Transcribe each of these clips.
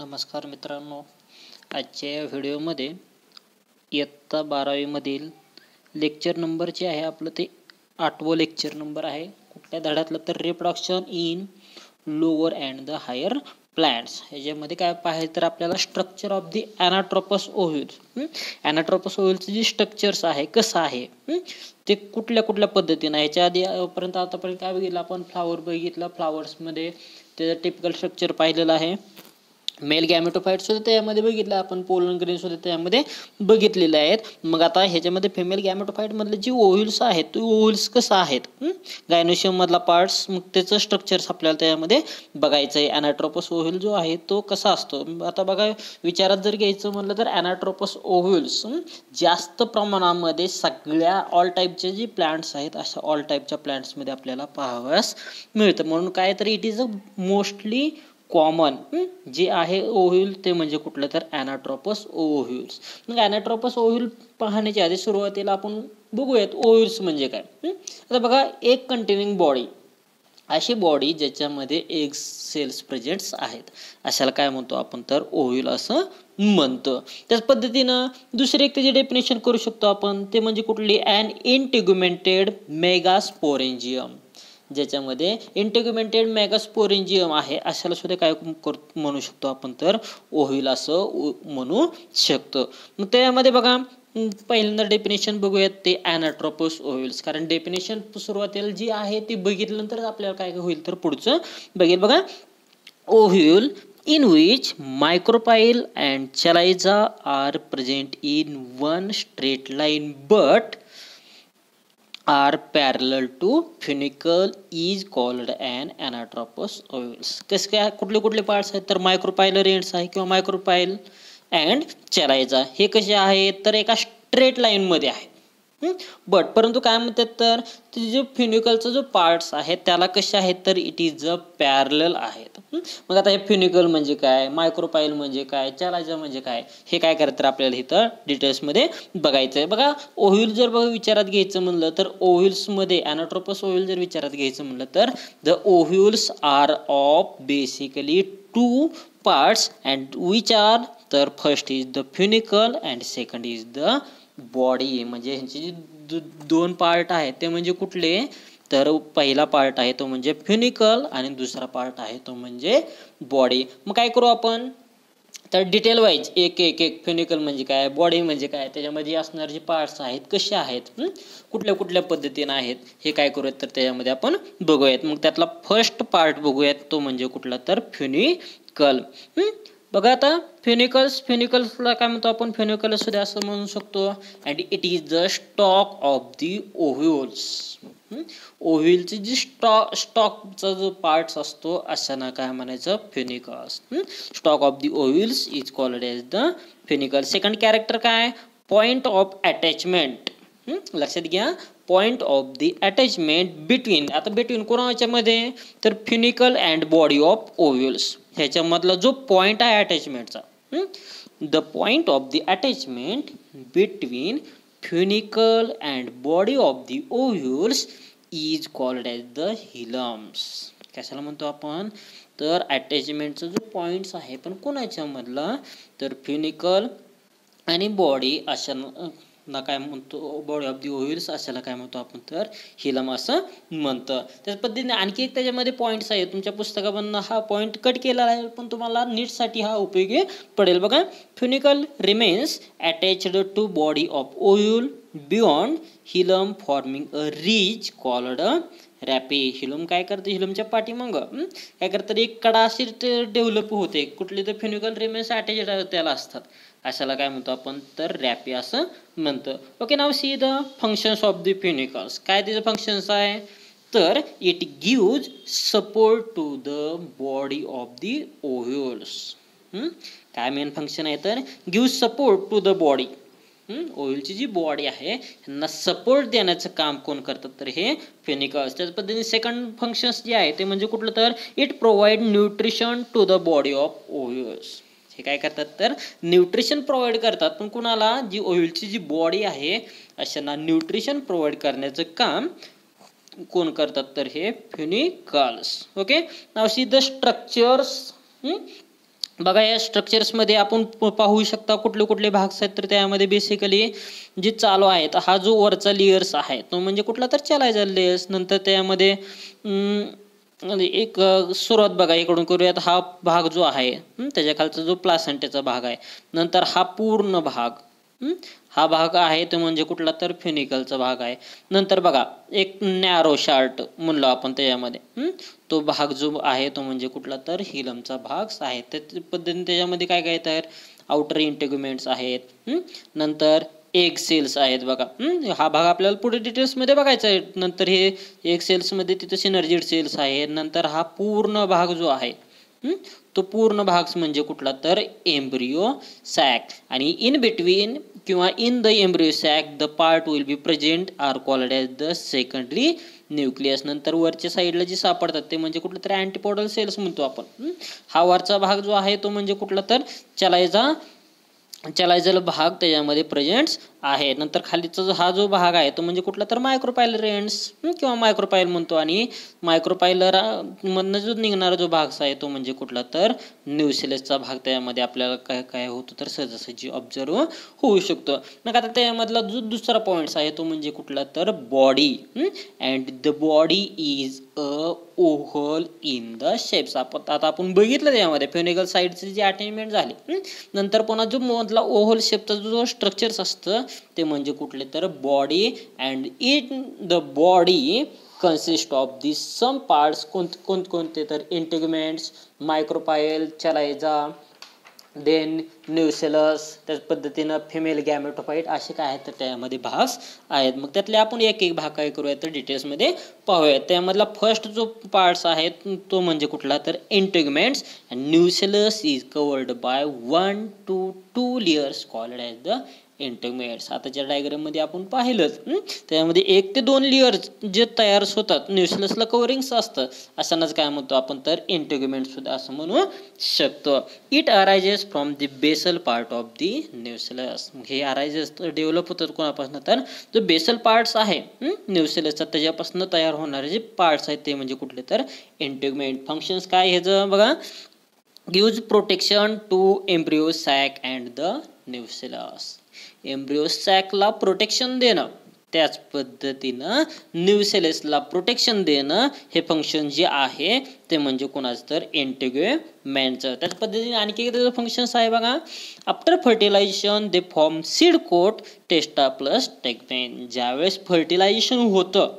नमस्कार मित्रांनो, आजच्या या व्हिडिओमध्ये इयत्ता 12वीमधील लेक्चर नंबर जे आहे आपलं ते 8वं लेक्चर नंबर आहे. कुठल्या धड्यातलं तर reproduction in lower and the higher plants. ह्याच्यामध्ये काय पाहायचं तर आपल्याला स्ट्रक्चर ऑफ दी ॲनाट्रोपस ओव्ह्यूल्स. ॲनाट्रोपस ओव्ह्यूल्सचं जे स्ट्रक्चर्स आहे कसं आहे ते कुठल्या कुठल्या पद्धतीनं. ह्याच्या आतापर्यंत काय बघितलं आपण, फ्लावर बघितला. फ्लावर्समध्ये त्याचं टिपिकल स्ट्रक्चर पाहिलेलं आहे. मेल गॅमेटोफाइट सुद्धा त्यामध्ये बघितलं आपण, पोलन ग्रेन सुद्धा त्यामध्ये बघितलेले आहेत. मग आता ह्याच्यामध्ये फिमेल गॅमेटोफाइट मधले जे ओव्ह्यूल्स आहेत ते ओव्ह्यूल्स कसं आहेत, गायनोशियम मधला पार्ट्स, मग त्याचं स्ट्रक्चर्स आपल्याला त्यामध्ये बघायचं आहे. ॲनाट्रोपस ओव्ह्यूल जो आहे तो कसा असतो. आता बघा, विचारात जर घ्यायचं म्हटलं तर ॲनाट्रोपस ओव्ह्यूल्स जास्त प्रमाणामध्ये सगळ्या ऑल टाईपचे जे प्लांट्स आहेत अशा ऑल टाईपच्या प्लांट्समध्ये आपल्याला पाहावयास मिळतं. म्हणून काय तर it is a mostly common जे आहे ओव्ह्यूल ते म्हणजे कुठलं तर ॲनाट्रोपस ओव्ह्यूल्स. मग ॲनाट्रोपस ओव्ह्यूल पाहण्याच्या आधी सुरुवातीला आपण बघूयात ओव्ह्यूल्स म्हणजे काय. आता बघा, एक कंटेनिंग बॉडी, अशी बॉडी ज्याच्यामध्ये एग सेल्स प्रेझेंट्स आहेत अशाला काय म्हणतो आपण तर ओव्ह्यूल असं म्हणतो. त्याच पद्धतीनं दुसरे एक त्याचे डेफिनेशन करू शकतो आपण, ते म्हणजे कुठली, ॲन इंटिग्युमेंटेड मेगास्पोरेंजियम. ज्याच्यामध्ये इंटिग्युमेंटेड मेगास्पोरेंजियम आहे अशाला सुद्धा काय म्हणू शकतो आपण तर ओव्ह्यूल असं म्हणू शकतो. मग त्यामध्ये बघा, पहिल्यांदा डेफिनेशन बघूयात ते ॲनाट्रोपस ओव्ह्यूल्स. कारण डेफिनेशन सुरुवातीला जी आहे ती बघितल्यानंतर आपल्याला काय होईल तर पुढचं बघेल. बघा, ovule in which micropyle and chaliza are present in one straight line but are parallel to funicle is called an anatropous ovules. कसं काय, कुठले कुठले पार्ट्स आहेत तर मायक्रोपायलर एंड्स आहे किंवा मायक्रोपायल अँड चॅलायझा हे कसे आहेत तर एका स्ट्रेट लाईन मध्ये आहे. बट परंतु काय म्हणतात तर जे फ्युनिकलचा जो पार्ट्स आहेत त्याला कसे आहेत तर इट इज अ पॅरलल आहेत. मग आता हे फ्युनिकल म्हणजे काय, मायक्रोपाईल म्हणजे काय, चॅलायझा म्हणजे काय, हे काय करत तर आपल्याला इथं डिटेल्समध्ये बघायचं आहे. बघा, ओव्ह्यूल जर विचारात घ्यायचं म्हणलं तर ओव्ह्यूल्समध्ये ॲनाट्रोपस ओव्ह्यूल जर विचारात घ्यायचं म्हणलं तर the ovules are of basically two parts and which are तर first is the funicle and second is the body. म्हणजे ह्यांचे जे दोन पार्ट आहेत ते म्हणजे कुठले तर पहिला पार्ट आहे तो म्हणजे फ्युनिकल आणि दुसरा पार्ट आहे तो म्हणजे बॉडी. मग काय करू आपण तर डिटेल वाईज एक एक एक फ्युनिकल म्हणजे काय, बॉडी म्हणजे काय, त्याच्यामध्ये असणारे जे पार्ट्स आहेत कसे आहेत, कुठल्या कुठल्या पद्धतीने आहेत हे काय करूयात तर त्याच्यामध्ये आपण बघूयात. मग त्यातला फर्स्ट पार्ट बघूयात तो म्हणजे कुठला तर फ्युनिकल. बघा, आता फ्युनिकल्सला काय म्हणतो आपण, फ्युनिकल सुद्धा असं म्हणू शकतो. And it is the stalk of the ovules. ओव्ह्यूलची जी स्टॉकचा जो पार्ट्स असतो अशाना काय म्हणायचं funicles. Stalk of the ovules is called as the funicle. Second character काय, पॉइंट ऑफ अटॅचमेंट. लक्षात घ्या, point of the attachment between. आता बिटवीन कोणाच्या मध्ये तर funicle and body of ovules. ह्याच्यामधला जो पॉइंट आहे अटॅचमेंटचा, the point of the attachment between funicle and body of the ovules is called as the हिलम्स. कशाला म्हणतो आपण तर अटॅचमेंटचा जो पॉइंट्स आहे पण कोणाच्या मधला तर फ्युनिकल आणि बॉडी अशा ना काय म्हणतो, बॉडी ऑफ दी ओव्ह्यूल्स अशाला काय म्हणतो आपण तर हिलम असं म्हणतं. त्याच पद्धतीने आणखी एक त्याच्यामध्ये पॉईंट्स आहेत. तुमच्या पुस्तकामधून हा पॉईंट कट केला आहे पण तुम्हाला नीटसाठी हा उपयोगी पडेल. बघा, funicle remains attached to body of ovule beyond hilum forming a ridge called raphe. Hilum काय करते, हिलमच्या पाठीमाग काय करतात एक कडा अशी डेव्हलप होते. कुठली तर फ्युनिकल रिमेन्स अटॅच्ड त्याला असतात अशाला काय म्हणतो आपण तर रॅपी असं म्हणतो. Okay, now see the functions of the funicles. काय त्याचे फंक्शन्स आहे तर it gives support to the body of the ovules. काय मेन फंक्शन आहे तर gives support to the body. ओव्ह्यूलची जी बॉडी आहे यांना सपोर्ट देण्याचं काम कोण करतात तर हे फ्युनिकल्स. त्याच पद्धतीने सेकंड फंक्शन्स जे आहे ते म्हणजे कुठलं तर it provide nutrition to the body of ovules. हे काय करतात तर न्यूट्रिशन प्रोव्हाइड करतात. पण कुणाला, जी ओव्ह्यूलची जी बॉडी आहे अशांना न्यूट्रिशन प्रोव्हाइड करण्याचं काम कोण करतात तर हे funicles. Okay, now see the structures बघा या स्ट्रक्चर्समध्ये आपण पाहू शकता कुठले कुठले भाग आहेत, तर त्यामध्ये बेसिकली जे चालू आहेत, हा जो वरचा लेयर्स आहे तो म्हणजे कुठला तर चलायचा लेयर्स. नंतर त्यामध्ये एक सुरुवात बघा इकडून करूयात. हा भाग जो आहे त्याच्या खालचा जो प्लासेंटाचा भाग आहे, नंतर हा पूर्ण भाग, हा भाग आहे तो म्हणजे कुठला तर फ्युनिकलचा भाग आहे. नंतर बघा एक नॅरो शार्ट म्हणलो आपण त्याच्यामध्ये, तो भाग जो आहे तो म्हणजे कुठला तर हिलमचा भाग आहे. त्या पद्धतीने त्याच्यामध्ये काय काय तर आउटर इंटेग्युमेंट्स आहेत, नंतर एग सेल्स आहेत बघा. हा भाग आपल्याला पुढे डिटेल्समध्ये बघायचा आहे. नंतर हे एग सेल्समध्ये तिथं सिनर्जिड सेल्स आहेत. नंतर हा पूर्ण भाग जो आहे तो पूर्ण भाग म्हणजे कुठला तर एम्ब्रियो सॅक. आणि इन बिटवीन किंवा in the embryo sac the part will be present are called as the secondary nucleus. नंतर वरच्या साईडला जे सापडतात ते म्हणजे कुठलं तर अँटीपोडल सेल्स म्हणतो आपण. हा वरचा भाग जो आहे तो म्हणजे कुठला तर चलायझल भाग त्याच्यामध्ये प्रेझेंट्स आहे. नंतर खालीचा हा जो भाग आहे तो म्हणजे कुठला तर मायक्रोपायलर एंड्स किंवा मायक्रोपायल म्हणतो. आणि मायक्रोपायलर मधनं जो निघणारा जो भाग आहे तो म्हणजे कुठला तर न्यूसिलसचा भाग. त्यामध्ये आपल्याला काय काय होतं तर सहजासहजी ऑब्झर्व होऊ शकतो. मग आता त्यामधला जो दुसरा पॉईंट्स आहे तो म्हणजे कुठला तर body. And the body is a oval in the shapes. आता आपण बघितलं त्यामध्ये फ्युनिकल साईडचे जे अटॅचमेंट झाले. नंतर पुन्हा जो मधला ओव्हल शेपचा जो स्ट्रक्चर्स असतं ते म्हणजे कुठले तर body. And in the body consist of the some parts. कोणते तर इंटेग्युमेंट्स, मायक्रोपायल, चलायझा, देन न्यूसेलस, त्याच पद्धतीनं फिमेल गॅमेटोफाइट, असे काय आहेत तर त्यामध्ये भाग आहेत. मग त्यातले आपण एक एक भाग काय करूया तर डिटेल्समध्ये पाहूयात. त्यामधला फर्स्ट जो पार्ट्स आहे तो म्हणजे कुठला तर integuments. Nucellus is covered by 1 to 2 layers called as the integuments. आताच्या डायग्राममध्ये आपण पाहिलंच त्यामध्ये 1 ते 2 लेअर जे तयार होतात न्यूसेलसला कव्हरिंग्स असतं, असतानाच काय म्हणतो आपण तर इंटेग्युमेंट सुद्धा असं म्हणू शकतो. It arises from the basal part of the nucellus. हे अरायजेस डेव्हलप होतात कोणापासून तर जो बेसल पार्ट्स आहे न्यूसेलसचा त्याच्यापासून तयार होणारे जे पार्ट्स आहेत ते म्हणजे कुठले तर इंटेग्युमेंट. फंक्शन्स काय ह्याचं बघा, gives protection to embryo sac and the nucellus. Embryo सॅकला प्रोटेक्शन देणं, त्याच पद्धतीनं न्यूसेलसला प्रोटेक्शन देणं हे फंक्शन जे आहे ते म्हणजे कोणाचं तर इंटेग्युमेंटचं. त्याच पद्धतीने आणखी एक त्याचं फंक्शन्स आहे बघा. After fertilisation they form seed coat testa plus tegmen. ज्यावेळेस फर्टिलायझेशन होतं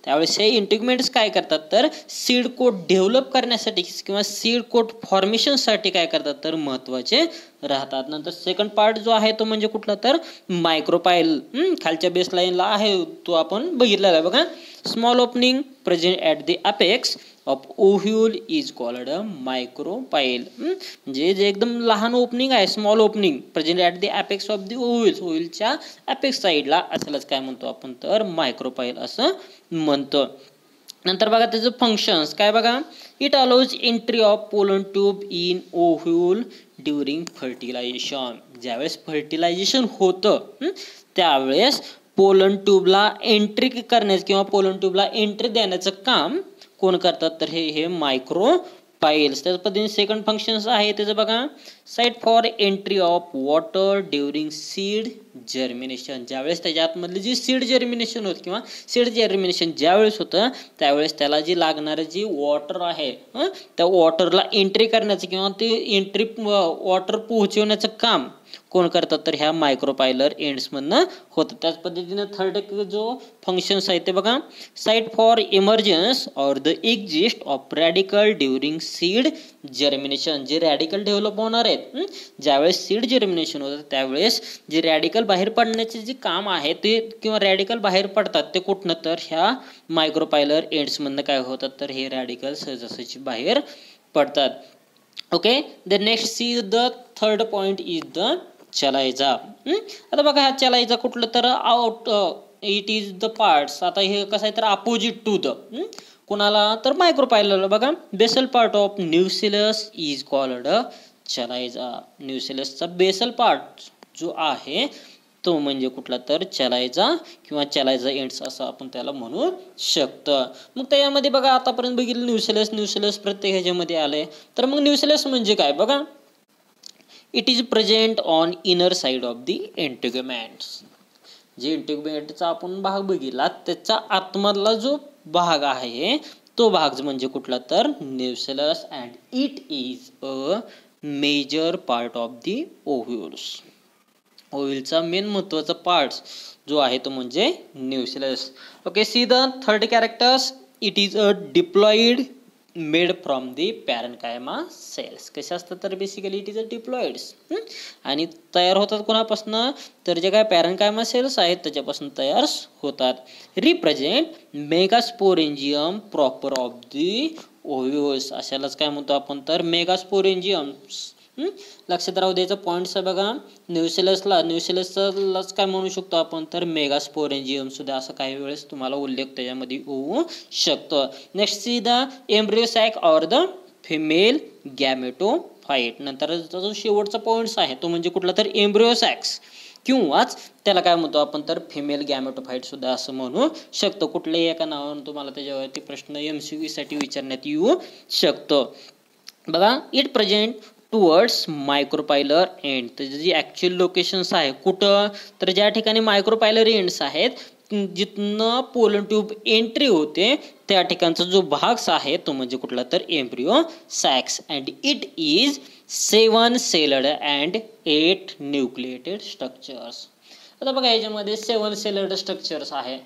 त्यावेळेस हे इंटेग्युमेंट्स काय करतात तर सीड कोट डेव्हलप करण्यासाठी किंवा सीड कोट फॉर्मेशनसाठी काय करतात तर महत्त्वाचे राहतात. नंतर सेकंड पार्ट जो आहे तो म्हणजे कुठला तर मायक्रोपायल. खालच्या बेसलाईनला आहे तो आपण बघितलेला आहे बघा. Small opening present at the apex of ovule is called a micropyle. म्हणजे जे एकदम लहान ओपनिंग आहे, small opening present at the apex of the ovules, ओव्ह्यूलच्या अपेक्स साईडला असल्याच काय म्हणतो आपण तर मायक्रोपायल असं म्हणतो. नंतर बघा त्याचं फंक्शन्स काय बघा. It allows entry of pollen tube in ovule during fertilization. ज्यावेळेस फर्टिलायझेशन होतं त्यावेळेस पोलन ट्यूबला एंट्री करण्याचं किंवा पोलन ट्यूबला एंट्री देण्याचं काम कोण करतात तर हे मायक्रोपायल्स. त्याच पद्धतीने सेकंड फंक्शन्स आहे त्याचं बघा. Site for entry of water during seed germination. ज्यावेळेस त्याच्या आतमधली जी सीड जर्मिनेशन होत किंवा सीड जर्मिनेशन ज्यावेळेस होतं त्यावेळेस त्याला जी लागणारं जी वॉटर आहे त्या वॉटरला एंट्री करण्याचं किंवा ते एंट्री वॉटर पोहोचवण्याचं काम कोण करतात तर ह्या मायक्रोपायलर एंड्समधनं होतं. त्याच पद्धतीनं थर्ड जो फंक्शन्स आहेत ते बघा. Site for emergence or the exist of radical during seed germination. जे रॅडिकल डेव्हलप होणार आहेत ज्यावेळेस सीड जर्मिनेशन होतं त्यावेळेस जे रॅडिकल बाहेर पडण्याचे जे काम आहे ते किंवा रॅडिकल बाहेर पडतात ते कुठनं तर ह्या मायक्रोपायलर एंड्समधनं काय होतात तर हे रॅडिकल सहजासहजी बाहेर पडतात. Okay, the next see the third point is the chalaza. आता बघा हा चलायझा कुठलं तर out it is the parts. आता हे कसं आहे तर अपोजिट टू द कोणाला तर मायक्रोपायलर. बघा basal part of nucellus is called chalaza. न्यूसेलसचा बेसल पार्ट जो आहे तो म्हणजे कुठला तर चलायझा किंवा चलायझा एंड्स असं आपण त्याला म्हणू शकतो. मग त्यामध्ये बघा आतापर्यंत बघितलं न्यूसेलस प्रत्येक ह्याच्यामध्ये आलंय. तर मग न्यूसेलस म्हणजे काय बघा. It is present on inner side of the integuments. जे इंटिग्युमेंटचा आपण भाग बघितला त्याचा आतमधला जो भाग आहे तो भाग म्हणजे कुठला तर nucleus and it is a major part of the ovules. ओव्ह्यूलचा मेन महत्वाचा पार्ट जो आहे तो म्हणजे nucleus. Okay, see the third characters. It is a diploid made from the parenchyma cells. कसे असतात तर basically it is a diploids. आणि तयार होतात कोणापासून तर जे काय पॅरेन्कायमा सेल्स आहेत त्याच्यापासून तयार होतात. Represent megasporangium proper of the ovules. अशालाच काय म्हणतो आपण तर मेगास्पोरेंजियम्स. लक्षात राहू द्यायचं पॉईंट्स आहे बघा. न्यूक्लियसलाच काय म्हणू शकतो आपण तर मेगास्पोरेंजियम सुद्धा असं काही वेळेस तुम्हाला उल्लेख त्याच्यामध्ये होऊ शकतो. Next see the embryo sac or the female gametophyte. नंतर जो शेवटचा पॉईंट्स आहे तो म्हणजे कुठला तर एम्ब्रियो सॅक्स किंवाच त्याला काय म्हणतो आपण तर फिमेल गॅमेटोफाइट सुद्धा असं म्हणू शकतो. कुठल्याही एका नावावरून तुम्हाला त्याच्यावरती प्रश्न MCQ साठी विचारण्यात येऊ शकतो. बघा, इट प्रेझेंट टुवर्ड्स मायक्रोपायलर एंड. त्याची जी ॲक्च्युअल लोकेशन्स आहे कुठं तर ज्या ठिकाणी मायक्रोपायलर एंड्स आहेत जिथनं पोलन ट्यूब एंट्री होते त्या ठिकाणचा जो भाग आहे तो म्हणजे कुठला तर embryo sacs. And it is 7 celled and 8 nucleated structures. आता बघा याच्यामध्ये 7 सेलड स्ट्रक्चर्स आहे.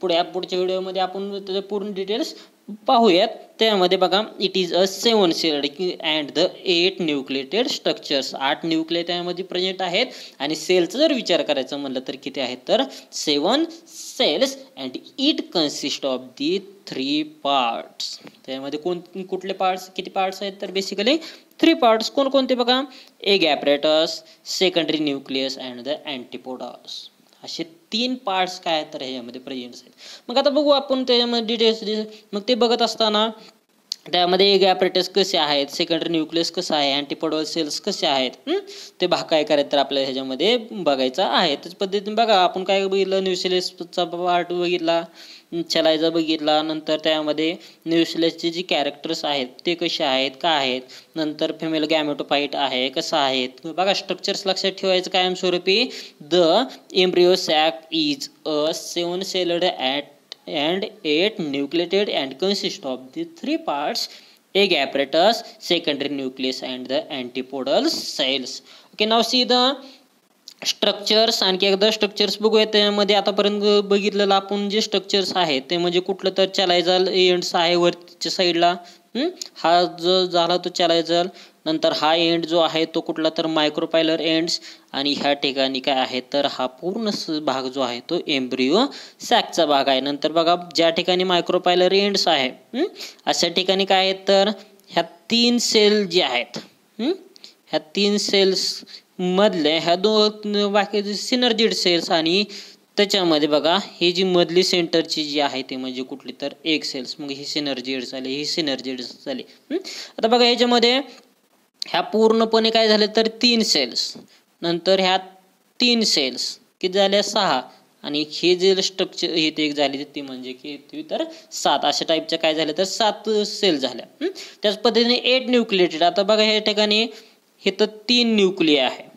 पुढच्या व्हिडिओमध्ये आपण त्याचे पूर्ण डिटेल्स पाहूयात. त्यामध्ये बघा it is a 7 celled and the 8 nucleated structures. 8 nuclei त्यामध्ये प्रेझेंट आहेत आणि सेलचा जर विचार करायचा म्हणलं तर किती आहेत तर 7 cells and it consist of the 3 parts. त्यामध्ये कुठले पार्ट्स किती पार्ट्स आहेत तर बेसिकली 3 पार्ट्स. कोणकोणते बघा, egg apparatus, secondary nucleus and the antipodals. असे 3 पार्ट्स काय तर ह्याच्यामध्ये प्रेझेंट आहेत. मग आता बघू आपण त्याच्यामध्ये डिटेल्स. मग ते बघत असताना त्यामध्ये एग ॲपरेटस कसे आहेत, सेकंडरी न्यूक्लियस कसं आहे, अँटीपोडल सेल्स कसे आहेत ते भाग काय करायचं तर आपल्याला ह्याच्यामध्ये बघायचं आहे. त्याच पद्धतीने बघा आपण काय बघितलं, न्यूक्लियसचा पार्ट बघितला, चलायचा बघितला. नंतर त्यामध्ये न्यूक्लियसचे जे कॅरेक्टर्स आहेत ते कसे आहेत काय आहेत. नंतर फिमेल गॅमेटोफाइट आहे कसं आहेत बघा. स्ट्रक्चर्स लक्षात ठेवायचं कायमस्वरूपी. The embryo sac is a 7 celled and 8 nucleated and consist of the 3 parts: egg apparatus, secondary nucleus and the antipodal cells. Okay, now see the structures. आणखी एकदा स्ट्रक्चर्स बघूया. त्यामध्ये आतापर्यंत बघितलेलं आपण जे स्ट्रक्चर्स आहेत ते म्हणजे कुठलं तर चलायझल एंड्स आहे वरच्या साईडला. हा जो झाला तो चलायझल. नंतर हा एंड जो आहे तो कुठला तर मायक्रोपायलर एंड्स. आणि ह्या ठिकाणी काय आहे तर हा पूर्ण भाग जो आहे तो एम्ब्रियो सॅकचा भाग आहे. नंतर बघा ज्या ठिकाणी मायक्रोपायलर एंड्स आहे अशा ठिकाणी काय आहेत तर ह्या 3 सेल जे आहेत ह्या 3 सेल्स मधले ह्या 2 बाकीचे सिनर्जिड सेल्स. आणि त्याच्यामध्ये बघा ही जी मधली सेंटरची जी आहे ते म्हणजे कुठली तर एग सेल्स. मग ही सिनर्जिड झाली, ही सिनर्जिड झाली. आता बघा याच्यामध्ये ह्या पूर्णपणे काय झाले तर 3 सेल्स. नंतर ह्या 3 सेल्स किती झाल्या 6. आणि हे जे स्ट्रक्चर हे ते एक झाली ती म्हणजे किती तर 7. अशा टाईपच्या काय झाल्या तर 7 सेल झाल्या. त्याच पद्धतीने 8 न्यूक्लिएटेड. आता बघा ह्या ठिकाणी हे तर 3 न्यूक्लिय आहे.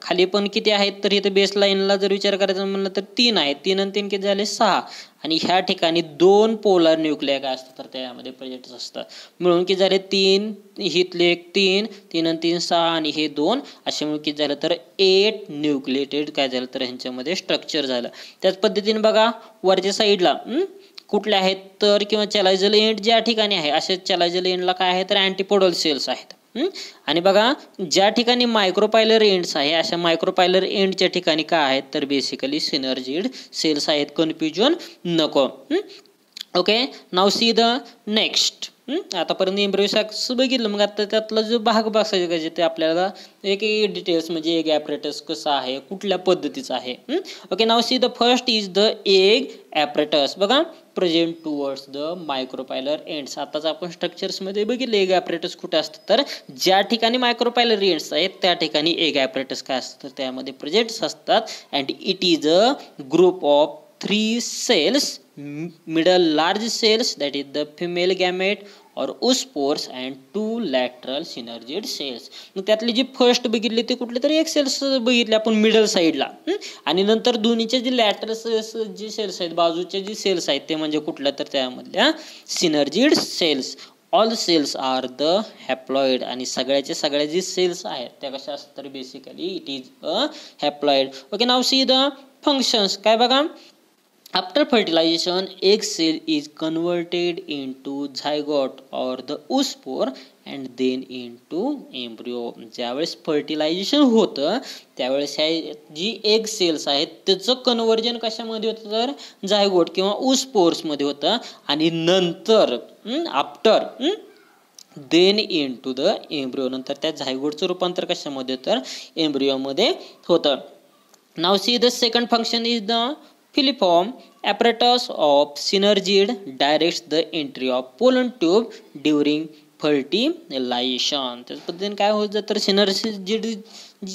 खाली पण किती आहेत तर इथं बेस लाईनला जर विचार करायचा म्हणलं तर 3 आहेत. 3 आणि 3 किती झाले 6. आणि ह्या ठिकाणी 2 पोलर न्यूक्लिय काय असतात तर त्यामध्ये प्रेझेंट असतात. मिळून किती झाले 3, हिथले 3, 3 आणि 3 6 आणि हे 2 असे मिळून किती झालं तर 8 न्यूक्लिएटेड काय झालं तर ह्यांच्यामध्ये स्ट्रक्चर झालं. त्याच पद्धतीने बघा वरच्या साईडला कुठले आहेत तर किंवा चलायझल एंड ज्या ठिकाणी आहे अशा चलायझल एंडला काय आहे तर अँटीपोडल सेल्स आहेत. आणि बघा ज्या ठिकाणी मायक्रोपायलर एंड्स आहे अशा मायक्रोपायलर एंडच्या ठिकाणी काय आहेत तर बेसिकली सिनर्जिड सेल्स आहेत. कन्फ्युजन नको. Okay, now see the next. आतापर्यंत एम्ब्रियो सॅक्स बघितलं. मग आता त्यातला जो भाग बघायचा ते आपल्याला एक डिटेल्स म्हणजे एग ॲपरेटस कसं आहे कुठल्या पद्धतीचं आहे. Okay, now see the first is the egg apparatus. बघा प्रेझेंट टुवर्ड्स द मायक्रोपायलर एंड्स. आताच आपण स्ट्रक्चर्समध्ये बघितलं एग ॲपरेटस कुठे असतं तर ज्या ठिकाणी मायक्रोपायलर एंड्स आहेत त्या ठिकाणी एग ॲपरेटस काय असतं तर त्यामध्ये प्रेझेंट्स असतात. And it is a group of 3 cells, middle large cells that is the female gamete और oospores and 2 lateral synergid cells. मग त्यातली जी फर्स्ट बघितली ते कुठले तरी एक सेल्स बघितले आपण मिडल साईडला, आणि नंतर दोन्हीचे जे लॅटरल जे सेल्स आहेत, बाजूचे जे सेल्स आहेत ते म्हणजे कुठल्या तर त्यामधल्या synergid cells. All cells are the haploid, आणि सगळ्याचे सगळ्या जे सेल्स आहेत त्या कशा असतात तर basically it is a haploid. Okay, now see the functions. काय बघा, after fertilisation egg cell is converted into zygote or the oospore and then into embryo. ज्यावेळेस फर्टिलायझेशन होतं त्यावेळेस ह्या जी एग सेल्स आहेत त्याचं कन्व्हर्जन कशामध्ये होतं तर झायगोट किंवा oospores मध्ये होतं, आणि नंतर after then into the embryo, नंतर त्या झायगोटचं रूपांतर कशामध्ये तर एम्ब्रियोमध्ये होतं. Now see the second function is the Filiform apparatus of synergid directs the entry of pollen tube during fertilization. त्याच पद्धतीने काय होतं तर सिनर्जिड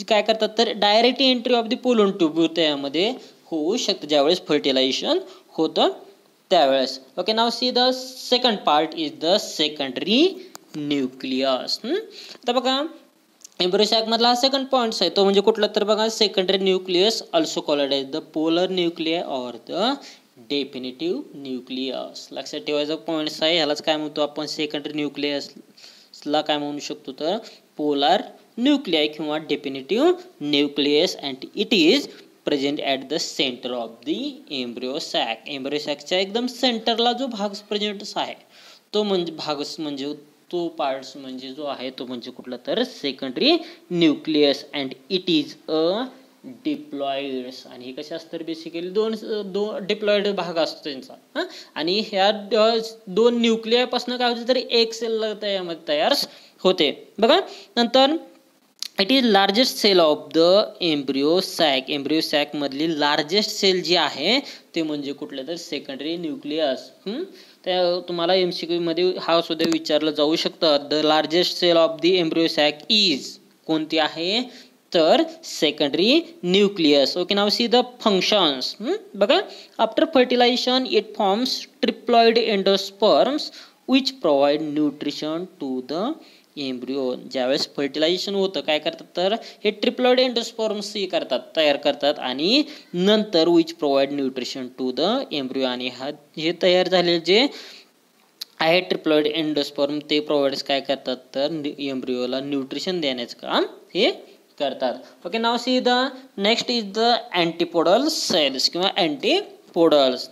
काय करतात तर direct entry of the pollen tube त्यामध्ये होऊ शकतं ज्यावेळेस फर्टिलायझेशन होतं त्यावेळेस. Okay, now see the second part is the secondary nucleus. आता बघा एम्ब्रियो सॅक मधला हा सेकंड पॉइंट आहे तो म्हणजे कुठला तर बघा secondary nucleus also called as the polar nuclei or the definitive nucleus. लक्षात ठेवायचा पॉइंट्स आहे, ह्यालाच काय म्हणतो आपण सेकंडरी न्यूक्लियसला काय म्हणू शकतो तर पोलर न्यूक्लिय किंवा definitive nucleus, and it is present at the centre of the embryo sac. Embryo सॅकच्या एकदम सेंटरला जो भाग प्रेझेंट आहे तो म्हणजे भाग म्हणजे तो पार्ट्स म्हणजे जो आहे तो म्हणजे कुठला तर secondary nucleus, and it is a diploids. आणि हे कसे असतात बेसिकली दोन डिप्लॉइड भाग असतो त्यांचा, आणि ह्या दोन न्यूक्लियापासून काय होते तरी एक सेल त्यामध्ये तयार होते. बघा नंतर it is largest cell of the embryo sac. Embryo sac मधली लार्जेस्ट सेल जी आहे ते म्हणजे कुठलं तर सेकंडरी न्यूक्लियस. त्या तुम्हाला MCQ मध्ये हा सुद्धा विचारलं जाऊ शकतं. The largest cell of the embryo sac is कोणती आहे तर secondary nucleus. Okay, now see the functions. बघा, after fertilization it forms triploid endosperms which provide nutrition to the embryo. ज्यावेळेस फर्टिलायझेशन होतं काय करतात तर हे ट्रिप्लॉइड एंडोस्पर्म्स तयार करतात, आणि नंतर which provide nutrition to the embryo, आणि हे तयार झालेले जे आहे ट्रिप्लॉइड एंडोस्पर्म ते प्रोव्हाइड काय करतात तर एम्ब्रियोला न्यूट्रिशन देण्याचं काम हे करतात. Okay, now see the next is the antipodal cells किंवा अँटीपोडल्स.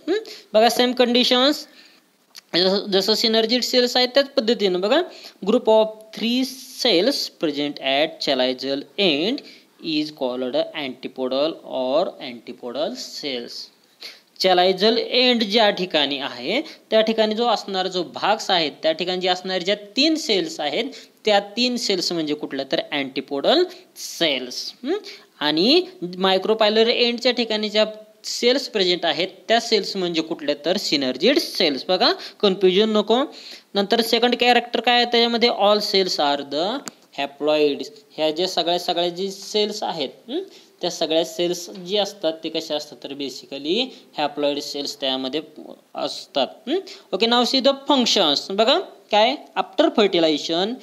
बघा सेम कंडिशन्स जसं सिनर्जिड सेल्स आहेत त्याच पद्धतीनं बघा group of 3 cells present at chalazal end is called antipodal or antipodal cells. Chalazal end ज्या ठिकाणी आहे त्या ठिकाणी जो असणारा जो भाग आहे त्या ठिकाणी जे असणारे ज्या 3 सेल्स आहेत त्या 3 सेल्स म्हणजे कुठल्या तर अँटीपोडल सेल्स. आणि मायक्रोपायलर एंडच्या ठिकाणी ज्या सेल्स प्रेझेंट आहेत त्या सेल्स म्हणजे कुठल्या तर सिनर्जिड सेल्स. बघा कन्फ्युजन नको. नंतर सेकंड कॅरेक्टर काय आहे त्याच्यामध्ये ऑल सेल्स आर द हॅप्लॉइड्स. ह्या जे सगळ्या जे सेल्स आहेत त्या सगळ्या सेल्स जी असतात ते कशा असतात तर बेसिकली हॅप्लॉइड सेल्स त्यामध्ये असतात. Okay, now see the functions. बघा काय after fertilisation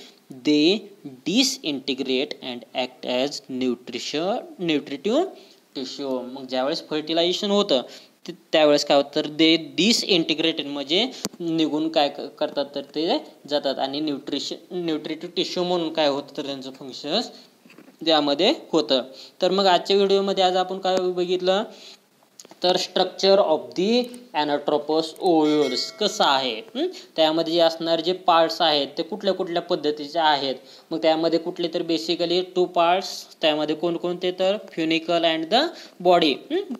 they disintegrate and act as nutritive tissue. मग ज्यावेळेस फर्टिलायझेशन होतं त्यावेळेस काय होतं तर ते डिसइंटिग्रेटेड म्हणजे निघून काय करतात तर ते जातात, आणि न्यूट्रिटिव्ह टिश्यू म्हणून काय होतं तर त्यांचं फंक्शन्स त्यामध्ये होतं. तर मग आजच्या व्हिडिओमध्ये आज आपण काय बघितलं तर स्ट्रक्चर ऑफ दी ॲनाट्रोपस ओव्ह्यूल्स कसं आहे, त्यामध्ये जे असणारे जे पार्ट्स आहेत ते कुठल्या कुठल्या पद्धतीचे आहेत. मग त्यामध्ये कुठले तर बेसिकली 2 पार्ट्स त्यामध्ये कोणकोणते तर funicle and the body.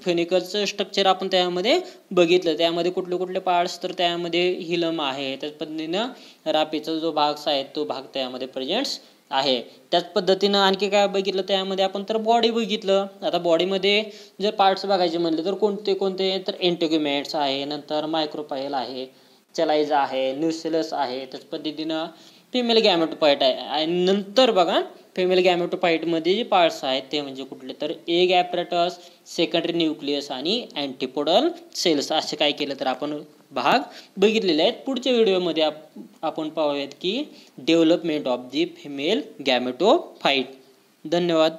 फ्युनिकलचं structure आपण त्यामध्ये बघितलं, त्यामध्ये कुठले कुठले पार्ट्स तर त्यामध्ये हिलम आहे, त्याच पद्धतीनं रापीचा जो भाग आहे तो भाग त्यामध्ये प्रेझेंट्स आहे. त्याच पद्धतीनं आणखी काय बघितलं त्यामध्ये आपण तर बॉडी बघितलं. आता बॉडीमध्ये जर पार्ट्स बघायचे म्हणले तर कोणते कोणते तर इंटिग्युमेंट्स आहे, नंतर मायक्रोपायल आहे, चलायझा आहे, न्यूसेलस आहे, त्याच पद्धतीनं फिमेल गॅमेटोफाइट आहे. आणि नंतर बघा फिमेल गॅमेटोफाइटमध्ये जे पार्ट्स आहेत ते म्हणजे कुठले तर एग ॲपरेटस, सेकंडरी न्यूक्लियस आणि अँटीपोडल सेल्स असे काय केलं तर आपण भाग बघितलेले आहेत. पुढच्या व्हिडिओमध्ये आपण पाहूयात की डेव्हलपमेंट ऑफ दी फिमेल गॅमेटोफाइट. धन्यवाद.